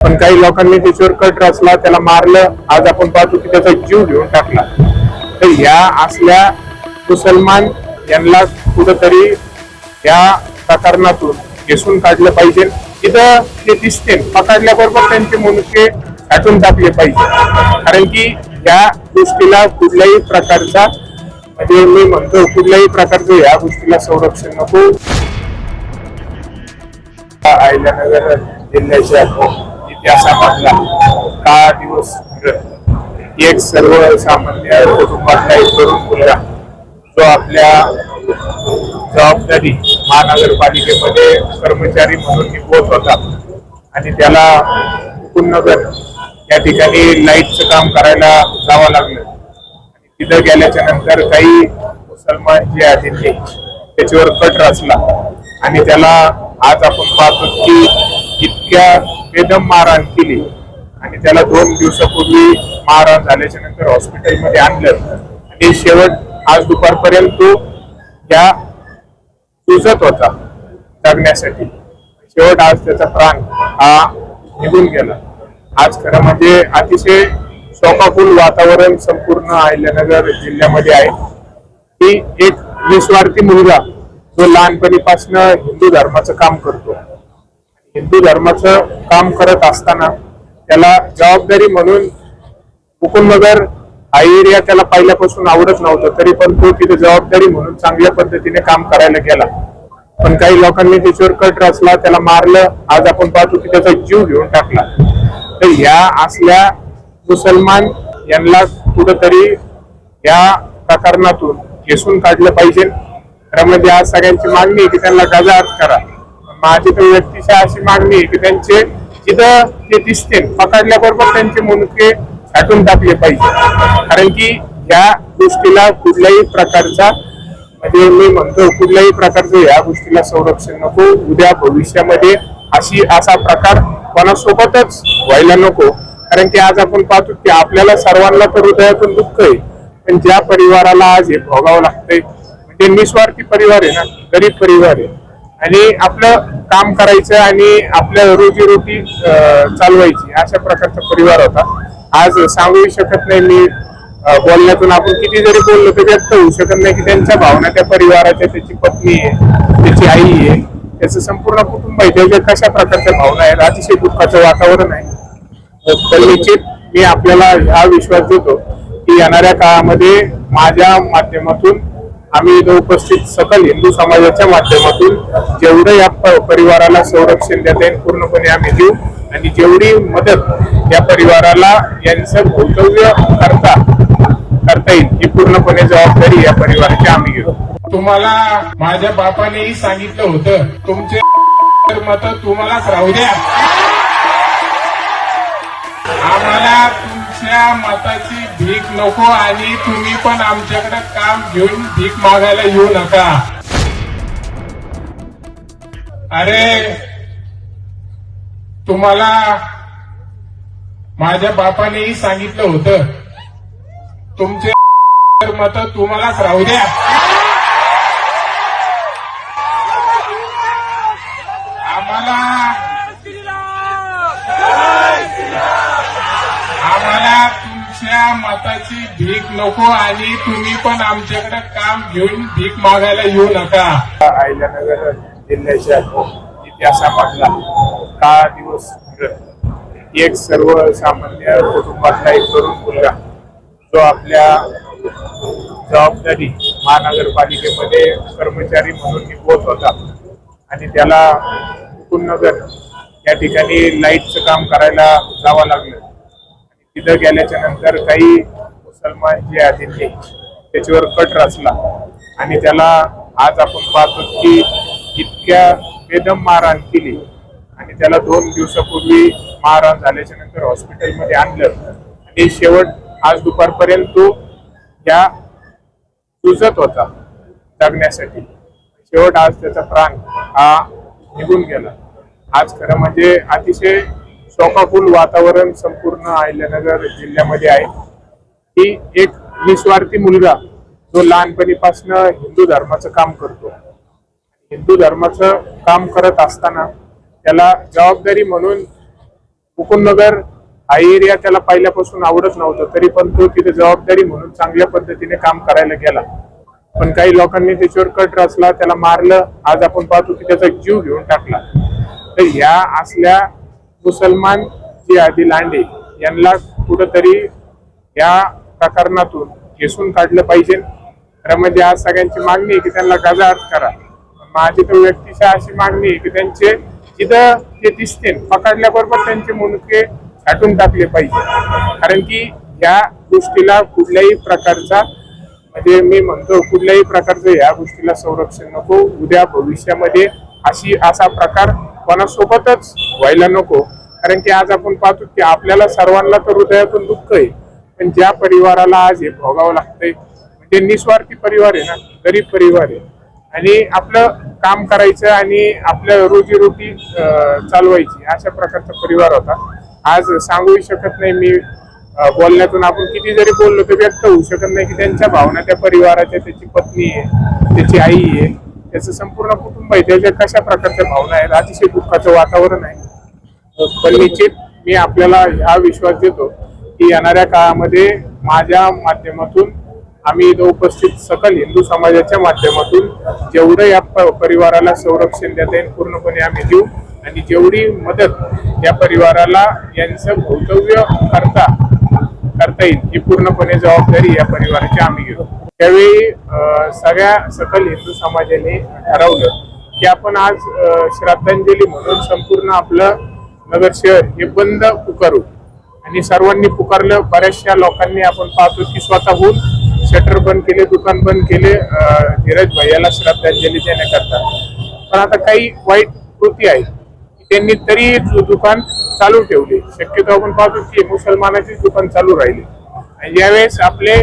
पण काही लोकांनी त्याच्यावर कट रचला, त्याला मारलं. आज आपण पाहतो की त्याचा जीव घेऊन टाकला. तर या असल्या मुसलमान यांना कुठंतरी या प्रकरणातून घेसून काढलं पाहिजे. तिथं ते दिसते पकडल्याबरोबर त्यांचे मुंडके हटून टाकले पाहिजे. कारण की या गोष्टीला कुठल्याही प्रकारचा म्हणजे मी म्हणतो कुठल्याही प्रकारचं या गोष्टीला संरक्षण नको. अहिल्यानगर जिल्ह्याच्या इतिहासामधला काळा दिवस एक सर्वसामान्य कुटुंबातला एक तरुण मुलगा जो आपल्या जबाबदारी महानगरपालिकेमध्ये कर्मचारी म्हणून निभवत होता आणि त्याला मुकुंदनगर या ठिकाणी लाईटचं काम करायला जावं लागलं. आणि तिथं गेल्याच्या नंतर काही मुसलमान जे आहेत त्याच्यावर कट रचला आणि त्याला आज आपण पाहतो की इतक्या बेदम मारहाण केली आणि त्याला 2 दिवसापूर्वी मारहाण झाल्याच्या नंतर हॉस्पिटलमध्ये आणलं आणि शेवट आज दुपारपर्यंत तो या झुजत होता जगण्यासाठी. शेवट आज त्याचा प्राण हा निघून गेला. आज खरं म्हणजे अतिशय शोकाकुल वातावरण संपूर्ण अहिल्यानगर जिल्ह्यामध्ये आहे. की एक निस्वार्थी मुलगा जो लहानपणीपासून हिंदू धर्माचं काम करतो, हिंदू धर्माचं काम करत असताना त्याला जबाबदारी म्हणून मुकुंदनगर हा एरिया त्याला पहिल्यापासून आवडत नव्हतं, तरी पण तो तिथे जबाबदारी म्हणून चांगल्या पद्धतीने काम करायला गेला. पण काही लोकांनी त्याच्यावर कट रचला, त्याला मारलं. आज आपण पाहतो की त्याचा जीव घेऊन टाकला. तर या असल्या मुसलमान यांना कुठंतरी या प्रकरणातून घेसून काढलं पाहिजे. त्यामध्ये आज सगळ्यांची मागणी आहे की त्यांना गजाआड करा. माझी तर व्यक्तिशः अशी मागणी आहे की त्यांचे जिथं ते दिसते पकडल्याबरोबर त्यांचे मुंडके हटून टाकले पाहिजे. कारण की या गोष्टीला कुठल्याही प्रकारचा म्हणजे मी म्हणतो कुठल्याही प्रकारचं या गोष्टीला संरक्षण नको. उद्या भविष्यामध्ये असा प्रकार कोणासोबतच व्हायला नको. कारण की आज आपण पाहतो की आपल्याला सर्वांना तर हृदयातून दुःख आहे, पण ज्या परिवाराला आज हे भोगावं लागतंय म्हणजे निस्वार्थी परिवार आहे ना, गरीब परिवार आहे आणि आपलं काम करायचं आणि आपल्या रोजीरोटी चालवायची अशा प्रकारचा परिवार होता. आज सांगूही शकत नाही मी, बोलण्यातून आपण किती जरी बोललो तर व्यक्त होऊ शकत नाही की त्यांच्या भावना त्या परिवाराच्या, त्याची पत्नी आहे, त्याची आई आहे, त्याचं संपूर्ण कुटुंब आहे, त्याच्या कशा प्रकारच्या भावना आहेत. अतिशय दुःखाचं वातावरण आहे. तर निश्चित मी आपल्याला हा विश्वास देतो की येणाऱ्या काळामध्ये माझ्या माध्यमातून आम्ही इथं उपस्थित सकल हिंदू समाजाच्या माध्यमातून जेवढं या परिवाराला संरक्षण देता येईल पूर्णपणे आम्ही देऊ आणि जेवढी मदत या परिवाराला यांचं भवितव्य करता येईल ही पूर्णपणे जबाबदारी या परिवाराची आम्ही घेऊ. तुम्हाला माझ्या बापानेही सांगितलं होतं तुमचे मत तुम्हालाच राहू द्या. आम्हाला तुमच्या मताची भीक नको आणि तुम्ही पण आमच्याकडे काम घेऊन भीक मागायला येऊ नका. अरे तुम्हाला माझ्या बापानेही सांगितलं होतं तुमचे मत तुम्हालाच राहू द्या. आम्हाला तुमच्या मताची भीक नको आणि तुम्ही पण आमच्याकडे काम घेऊन भीक मागायला येऊ नका. अहिल्यानगर जिल्ह्याच्या इतिहासामधला काळा दिवस एक सर्वसामान्य कुटुंबातला एक तरुण मुलगा जो आपल्या जबाबदारी महानगरपालिकेमध्ये कर्मचारी म्हणून निभवत होता आणि त्याला मुकुंदनगर या ठिकाणी लाईटचं काम करायला जावं लागलं. तिथं गेल्याच्या नंतर काही मुसलमान जे आहेत त्याच्यावर कट रचला आणि त्याला आज आपण पाहतो की इतक्या बेदम मारहाण केली आणि त्याला 2 दिवसापूर्वी मारहाण झाल्याच्या नंतर हॉस्पिटलमध्ये आणलं आणि शेवट आज दुपारपर्यंत तो या झुजत होता जगण्यासाठी. शेवट आज त्याचा प्राण हा निघून गेला. आज खरं म्हणजे अतिशय शोकाकुल वातावरण संपूर्ण अहिल्यानगर जिल्ह्यामध्ये आहे. की एक निस्वार्थी मुलगा जो लहानपणीपासून हिंदू धर्माचं काम करतो, हिंदू धर्माचं काम करत असताना त्याला जबाबदारी म्हणून मुकुंदनगर हा एरिया त्याला पहिल्यापासून आवडत नव्हतं, तरी पण तो तिथे जबाबदारी म्हणून चांगल्या पद्धतीने काम करायला गेला. पण काही लोकांनी त्याच्यावर कट रचला, त्याला मारलं. आज आपण पाहतो की त्याचा जीव घेऊन टाकला. तर ह्या असल्या मुसलमान जिहादी लांडे यांना कुठंतरी या प्रकरणातून घेसून काढलं पाहिजे. खरं म्हणजे आज सगळ्यांची मागणी आहे की त्यांना गजाआड करा. माझी तर व्यक्तिशः अशी मागणी आहे की त्यांचे जिथं ते दिसते पकडल्याबरोबर त्यांचे मुंडके छाटून टाकले पाहिजे. कारण की या गोष्टीला कुठल्याही प्रकारचा म्हणजे मी म्हणतो कुठल्याही प्रकारचं या गोष्टीला संरक्षण नको. उद्या भविष्यामध्ये असा प्रकार कोणासोबतच व्हायला नको. कारण की आज आपण पाहतो की आपल्याला सर्वांना तर हृदयातून दुःख आहे, पण ज्या परिवाराला आज हे भोगावं लागतंय म्हणजे निस्वार्थी परिवार आहे ना, गरीब परिवार आहे आणि आपलं काम करायचं आणि आपल्या रोजीरोटी चालवायची अशा प्रकारचा परिवार होता. आज सांगूही शकत नाही मी, बोलण्यातून आपण किती जरी बोललो तर व्यक्त होऊ शकत नाही की त्यांच्या भावना त्या परिवाराच्या, त्याची पत्नी आहे, त्याची आई आहे, त्याचं संपूर्ण कुटुंब आहे, त्याच्या कशा प्रकारच्या भावना आहेत. अतिशय दुःखाचं वातावरण आहे. पण निश्चित मी आपल्याला हा विश्वास देतो की येणाऱ्या काळामध्ये माझ्या माध्यमातून आम्ही इथं उपस्थित सकल हिंदू समाजाच्या माध्यमातून जेवढं या परिवाराला संरक्षण देता येईल पूर्णपणे आम्ही देऊ आणि जेवढी मदत या परिवाराला यांचं भवितव्य करता येईल ही पूर्णपणे जबाबदारी या परिवाराची आम्ही घेऊ. त्यावेळी सगळ्या सकल हिंदू समाजाने ठरवलं की आपण आज श्रद्धांजली म्हणून संपूर्ण आपलं नगर शहर हे बंद पुकारू आणि सर्वांनी पुकारलं. बऱ्याचशा लोकांनी आपण पाहतो की स्वतःहून शटर बंद केले, दुकान बंद केले धीरज भैयाला श्रद्धांजली देण्याकरता. पण आता काही वाईट कृती आहेत त्यांनी तरी दुकान चालू ठेवले. शक्यतो आपण पाहतो की मुसलमानाची दुकान चालू राहिली आणि ज्यावेळेस आपले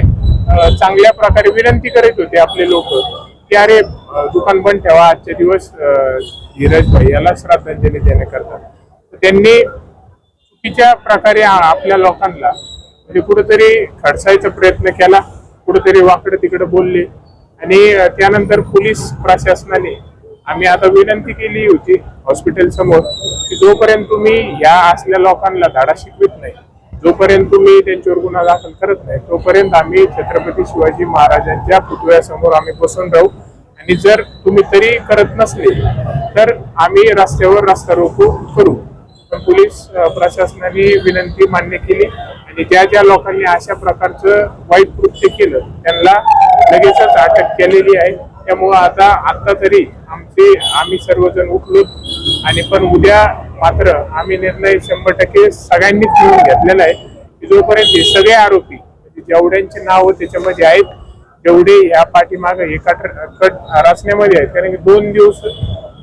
चांगल्या प्रकारे विनंती करीत होते आपले लोक की अरे दुकान बंद ठेवा आजचे दिवस धीरज भैयाला श्रद्धांजली देण्याकरता, त्यांनी चुकीच्या प्रकारे आपल्या लोकांना म्हणजे कुठेतरी खडसायचा प्रयत्न केला, कुठेतरी वाकडं तिकडं बोलले आणि त्यानंतर पोलीस प्रशासनाने आम्ही आता विनंती केली होती हॉस्पिटल समोर की जोपर्यंत तुम्ही या असल्या लोकांना धडा शिकवित नाही, जोपर्यंत तुम्ही त्यांच्यावर गुन्हा दाखल करत नाही, तोपर्यंत आम्ही छत्रपती शिवाजी महाराजांच्या पुतळ्यासमोर आम्ही बसून राहू आणि जर तुम्ही तरी करत नसले तर आम्ही रस्त्यावर रस्ता रोको करू. पण पोलीस प्रशासनाने विनंती मान्य केली आणि ज्या लोकांनी अशा प्रकारचं वाईट कृत्य केलं त्यांना लगेचच अटक केलेली आहे. त्यामुळं आता तरी आम्ही सर्वजण उठलो आणि पण उद्या मात्र आम्ही निर्णय 100% सगळ्यांनीच मिळून घेतलेला आहे की जोपर्यंत हे सगळे आरोपी म्हणजे जेवढ्यांचे नाव त्याच्यामध्ये आहेत तेवढे या पाठीमागे हे कट रचण्यामध्ये आहेत. कारण की 2 दिवस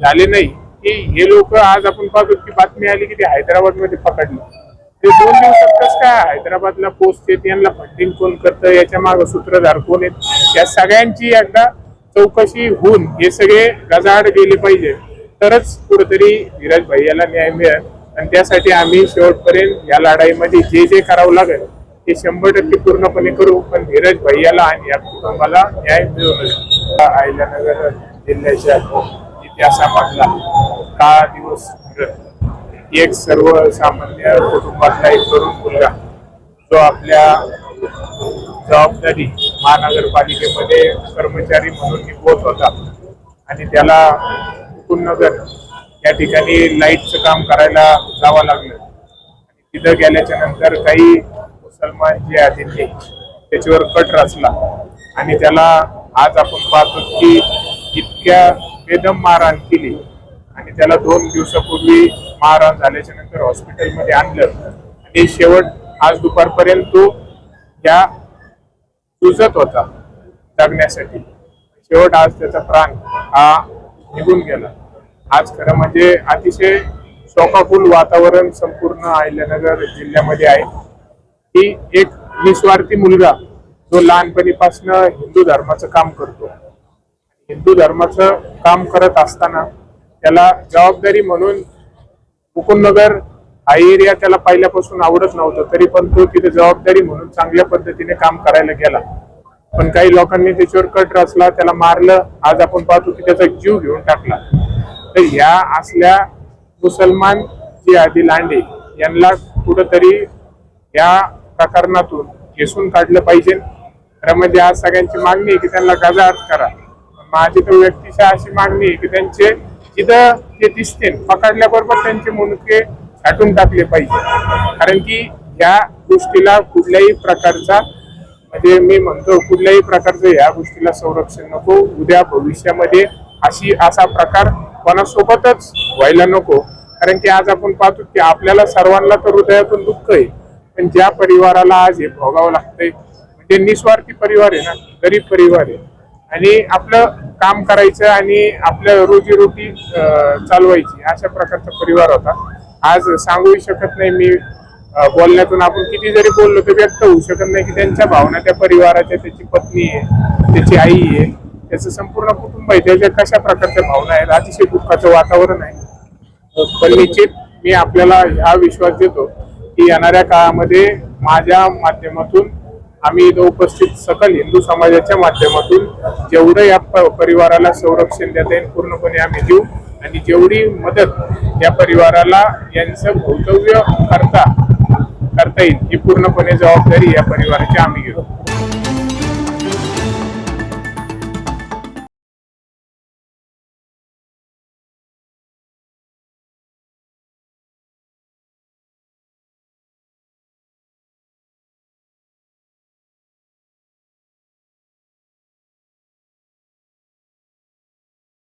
झाले नाही की हे लोक आज आपण पाहतो की बातमी आली की ते हैदराबाद मध्ये पकडलं. ते 2 दिवसात कसं काय हैदराबादला पोहोचते, त्यांना फंडिंग कोण करतं, याच्या मागे सूत्रधार कोण आहेत, या सगळ्यांची एकदा चौकशी होऊन हे सगळे गजाआड गेले पाहिजे तरच कुठेतरी धीरज भैयाला न्याय मिळेल. आणि त्यासाठी आम्ही शेवटपर्यंत या लढाईमध्ये जे करावं लागेल ते 100% पूर्णपणे करू. पण धीरज भैयाला आणि या कुटुंबाला न्याय मिळवून अहिल्यानगर जिल्ह्याच्या इतिहासामधला काळा दिवस एक सर्वसामान्य कुटुंबातला एक तरुण मुलगा जो आपल्या जबाबदारी महानगरपालिकेमध्ये कर्मचारी म्हणून निभवत होता आणि त्याला मुकुंदनगर या ठिकाणी लाईटचं काम करायला जावं लागलं. तिथं गेल्याच्या नंतर काही मुसलमान जिहादींनी त्याच्यावर कट रचला आणि त्याला आज आपण पाहतो की इतक्या बेदम मारहाण केली आणि त्याला 2 दिवसापूर्वी मारहाण झाल्याच्या नंतर हॉस्पिटलमध्ये आणलं आणि शेवट आज दुपारपर्यंत तो या झुजत होता जगण्यासाठी. शेवट आज त्याचा प्राण हा निघून गेला. आज खरं म्हणजे अतिशय शोकाकुल वातावरण संपूर्ण अहिल्यानगर जिल्ह्यामध्ये आहे की एक निस्वार्थी मुलगा जो लहानपणीपासून हिंदू धर्माचं काम करतो, हिंदू धर्माचं काम करत असताना त्याला जबाबदारी म्हणून मुकुंदनगर हा एरिया त्याला पहिल्यापासून आवडत नव्हतं, तरी पण तो तिथे जबाबदारी म्हणून चांगल्या पद्धतीने काम करायला गेला. पण काही लोकांनी त्याच्यावर कट रचला, त्याला मारलं. आज आपण पाहतो की त्याचा जीव घेऊन टाकला. तर ह्या असल्या मुसलमान जिहादी लांडे यांना कुठंतरी या प्रकरणातून घेसून काढलं पाहिजे. खरं म्हणजे आज सगळ्यांची मागणी आहे की त्यांना गजाआड करा. माझी तर व्यक्तिशः अशी मागणी आहे की त्यांचे जिथं ते दिसते पकडल्याबरोबर त्यांचे मुंडके छाटून टाकले पाहिजे. कारण की या गोष्टीला कुठल्याही प्रकारचा म्हणजे मी म्हणतो कुठल्याही प्रकारचं या गोष्टीला संरक्षण नको. उद्या भविष्यामध्ये असा प्रकार कोणासोबतच व्हायला नको. कारण की आज आपण पाहतो की आपल्याला सर्वांना तर हृदयातून दुःख आहे, पण ज्या परिवाराला आज हे भोगावं लागतंय म्हणजे निस्वार्थी परिवार आहे ना, गरीब परिवार आहे आणि आपलं काम करायचं आणि आपल्या रोजीरोटी चालवायची अशा प्रकारचा परिवार होता. आज सांगूही शकत नाही मी, बोलण्यातून आपण किती जरी बोललो तर व्यक्त होऊ शकत नाही की त्यांच्या भावना त्या परिवाराच्या, त्याची पत्नी आहे, त्याची आई आहे, त्याचं संपूर्ण कुटुंब आहे, त्याच्या कशा प्रकारच्या भावना आहेत. अतिशय दुःखाचं वातावरण आहे. पण निश्चित मी आपल्याला हा विश्वास देतो की येणाऱ्या काळामध्ये माझ्या माध्यमातून आम्ही इथं उपस्थित सकल हिंदू समाजाच्या माध्यमातून जेवढं या परिवाराला संरक्षण देता येईल पूर्णपणे आम्ही देऊ आणि जेवढी मदत या परिवाराला यांचं भवितव्य करता येईल ही पूर्णपणे जबाबदारी या परिवाराची आम्ही घेऊ.